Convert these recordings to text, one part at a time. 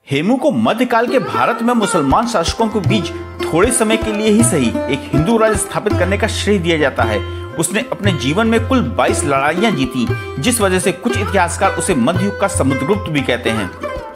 हेमू को मध्यकाल के भारत में मुसलमान शासकों के बीच थोड़े समय के लिए ही सही एक हिंदू राज्य स्थापित करने का श्रेय दिया जाता है। उसने अपने जीवन में कुल 22 लड़ाइयां जीती, जिस वजह से कुछ इतिहासकार उसे मध्ययुग का समुद्रगुप्त भी कहते हैं।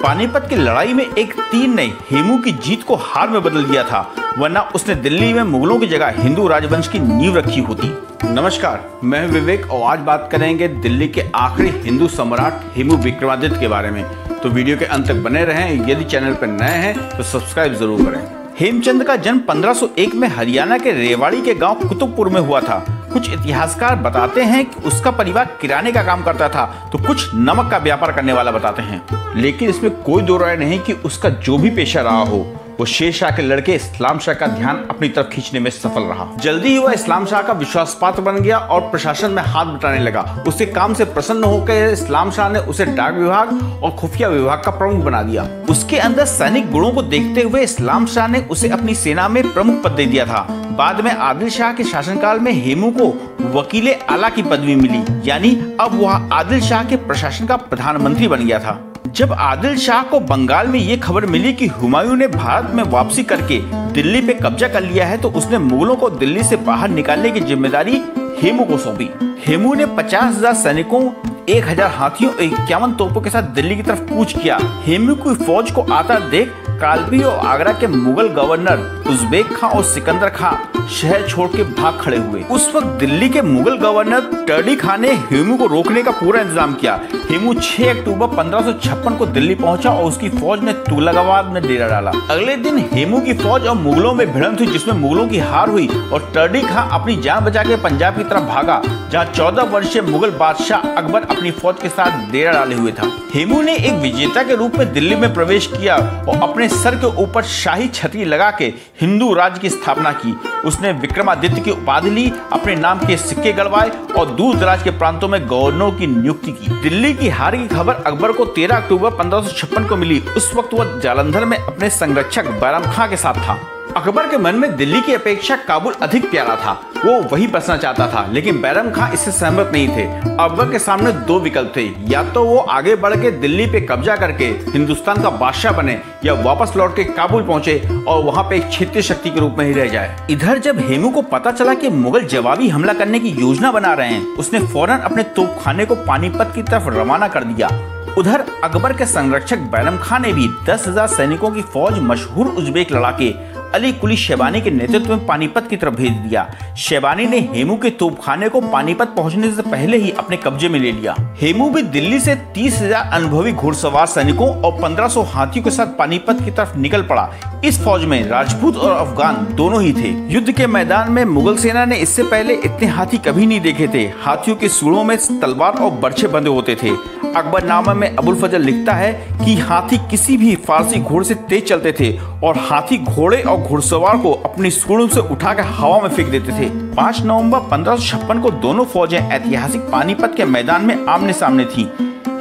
पानीपत की लड़ाई में एक तीर ने हेमू की जीत को हार में बदल दिया था, वरना उसने दिल्ली में मुगलों की जगह हिंदू राजवंश की नींव रखी होती। नमस्कार, मैं विवेक और आज बात करेंगे दिल्ली के आखिरी हिंदू सम्राट हेमू विक्रमादित्य के बारे में। तो वीडियो के अंत तक बने रहें। यदि चैनल पर नए हैं तो सब्सक्राइब जरूर करें। हेमचंद का जन्म 1501 में हरियाणा के रेवाड़ी के गांव कुतुबपुर में हुआ था। कुछ इतिहासकार बताते हैं कि उसका परिवार किराने का काम करता था, तो कुछ नमक का व्यापार करने वाला बताते हैं। लेकिन इसमें कोई दो राय नहीं कि उसका जो भी पेशा रहा हो, वो शेर शाह के लड़के इस्लाम शाह का ध्यान अपनी तरफ खींचने में सफल रहा। जल्दी ही वह इस्लाम शाह का विश्वास पात्र बन गया और प्रशासन में हाथ बटाने लगा। उसके काम से प्रसन्न होकर इस्लाम शाह ने उसे डाक विभाग और खुफिया विभाग का प्रमुख बना दिया। उसके अंदर सैनिक गुणों को देखते हुए इस्लाम शाह ने उसे अपनी सेना में प्रमुख पद दे दिया था। बाद में आदिल शाह के शासनकाल में हेमू को वकीले आला की पदवी मिली, यानी अब वह आदिल शाह के प्रशासन का प्रधानमंत्री बन गया था। जब आदिल शाह को बंगाल में ये खबर मिली कि हुमायूं ने भारत में वापसी करके दिल्ली पे कब्जा कर लिया है, तो उसने मुगलों को दिल्ली से बाहर निकालने की जिम्मेदारी हेमू को सौंपी। हेमू ने 50,000 सैनिकों, 1000 हाथियों और 51 तोपों के साथ दिल्ली की तरफ कूच किया। हेमू की फौज को आता देख कालपी और आगरा के मुगल गवर्नर उज़्बेक खां और सिकंदर खां शहर छोड़ के भाग खड़े हुए। उस वक्त दिल्ली के मुगल गवर्नर टर्डी खान ने हेमू को रोकने का पूरा इंतजाम किया। हेमू 6 अक्टूबर 1556 को दिल्ली पहुंचा और उसकी फौज ने तुगलकाबाद में डेरा डाला। अगले दिन हेमू की फौज और मुगलों में भिड़ंत हुई, जिसमें मुगलों की हार हुई और टर्डी खान अपनी जान बचा के पंजाब की तरफ भागा, जहाँ 14 वर्षीय मुगल बादशाह अकबर अपनी फौज के साथ डेरा डाले हुए था। हेमू ने एक विजेता के रूप में दिल्ली में प्रवेश किया और अपने सर के ऊपर शाही छतरी लगा के हिंदू राज्य की स्थापना की। उसने विक्रमादित्य की उपाधि ली, अपने नाम के सिक्के गड़वाए और दूर दराज के प्रांतों में गवर्नरों की नियुक्ति की। दिल्ली की हार की खबर अकबर को 13 अक्टूबर 1556 को मिली। उस वक्त वह जालंधर में अपने संरक्षक बैरम खां के साथ था। अकबर के मन में दिल्ली की अपेक्षा काबुल अधिक प्यारा था, वो वही बसना चाहता था, लेकिन बैरम खां इससे सहमत नहीं थे। अकबर के सामने दो विकल्प थे, या तो वो आगे बढ़ के दिल्ली पे कब्जा करके हिंदुस्तान का बादशाह बने, या वापस लौट के काबुल पहुंचे और वहां पे एक क्षेत्रीय शक्ति के रूप में ही रह जाए। इधर जब हेमू को पता चला कि मुगल जवाबी हमला करने की योजना बना रहे हैं, उसने फौरन अपने तोपखाने को पानीपत की तरफ रवाना कर दिया। उधर अकबर के संरक्षक बैरम खां ने भी 10,000 सैनिकों की फौज मशहूर उज़्बेक लड़ाके अली कुली शेबानी के नेतृत्व में पानीपत की तरफ भेज दिया। शेबानी ने हेमू के तोपखाने को पानीपत पहुंचने से पहले ही अपने कब्जे में ले लिया। हेमू भी दिल्ली से 30,000 अनुभवी घुड़सवार सैनिकों और 1500 हाथियों के साथ पानीपत की तरफ निकल पड़ा। इस फौज में राजपूत और अफगान दोनों ही थे। युद्ध के मैदान में मुगल सेना ने इससे पहले इतने हाथी कभी नहीं देखे थे। हाथियों के सूढ़ों में तलवार और बर्छे बंधे होते थे। अकबरनामा में अबुल फजल लिखता है कि हाथी किसी भी फारसी घोड़े से तेज चलते थे और हाथी घोड़े और घुड़सवार को अपनी सूढ़ों से उठाकर हवा में फेंक देते थे। 5 नवंबर 1556 को दोनों फौजें ऐतिहासिक पानीपत के मैदान में आमने सामने थीं।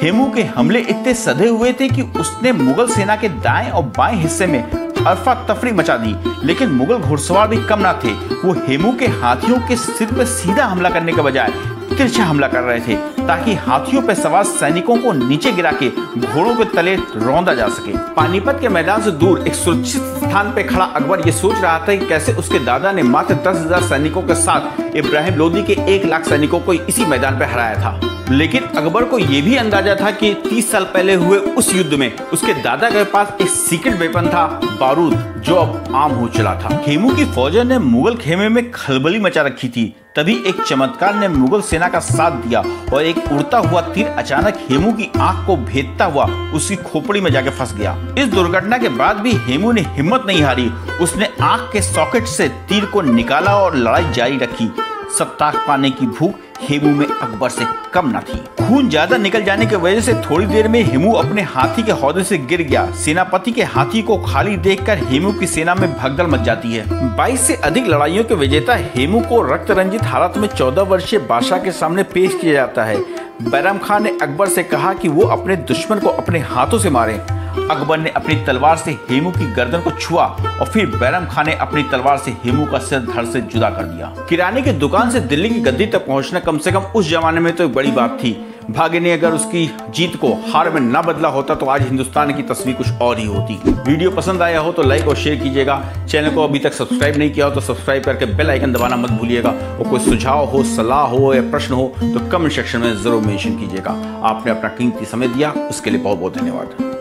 हेमू के हमले इतने सधे हुए थे कि उसने मुगल सेना के दाएं और बाएं हिस्से में अफरा तफरी मचा दी, लेकिन मुगल घुड़सवार भी कम ना थे। वो हेमू के हाथियों के सिर पर सीधा हमला करने के बजाय तिरछा हमला कर रहे थे, ताकि हाथियों पर सवार सैनिकों को नीचे गिरा के घोड़ों के तले रौंदा जा सके। पानीपत के मैदान से दूर एक सुरक्षित स्थान पे खड़ा अकबर ये सोच रहा था कि कैसे उसके दादा ने मात्र 10,000 सैनिकों के साथ इब्राहिम लोदी के 1 लाख सैनिकों को इसी मैदान पर हराया था। लेकिन अकबर को यह भी अंदाजा था कि 30 साल पहले हुए उस युद्ध में उसके दादा के पास एक सीक्रेट वेपन था, बारूद, जो अब आम हो चला था। हेमू की फौजों ने मुगल खेमे में खलबली मचा रखी थी। तभी एक चमत्कार ने मुगल सेना का साथ दिया और एक उड़ता हुआ तीर अचानक हेमू की आंख को भेदता हुआ उसकी खोपड़ी में जाके फंस गया। इस दुर्घटना के बाद भी हेमू ने हिम्मत नहीं हारी। उसने आंख के सॉकेट से तीर को निकाला और लड़ाई जारी रखी। सत्ता पाने की भूख हेमू में अकबर से कम न थी। खून ज्यादा निकल जाने की वजह से थोड़ी देर में हेमू अपने हाथी के हौदे से गिर गया। सेनापति के हाथी को खाली देखकर हेमू की सेना में भगदड़ मच जाती है। 22 से अधिक लड़ाइयों के विजेता हेमू को रक्त रंजित हालत में 14 वर्षीय बादशाह के सामने पेश किया जाता है। बैरम खान ने अकबर से कहा कि वो अपने दुश्मन को अपने हाथों से मारे। अकबर ने अपनी तलवार से हेमू की गर्दन को छुआ और फिर बैरम खान ने अपनी तलवार से हेमू का सिर धड़ से जुदा कर दिया। किराने की दुकान से दिल्ली की गद्दी तक पहुंचना कम से कम उस जमाने में तो एक बड़ी बात थी। भाग्य ने अगर उसकी जीत को हार में ना बदला होता तो आज हिंदुस्तान की तस्वीर कुछ और ही होती। वीडियो पसंद आया हो तो लाइक और शेयर कीजिएगा। चैनल को अभी तक सब्सक्राइब नहीं किया हो तो सब्सक्राइब करके बेल आइकन दबाना मत भूलिएगा। और कोई सुझाव हो, सलाह हो या प्रश्न हो तो कमेंट सेक्शन में जरूर मेंशन कीजिएगा। आपने अपना कीमती समय दिया, उसके लिए बहुत बहुत धन्यवाद।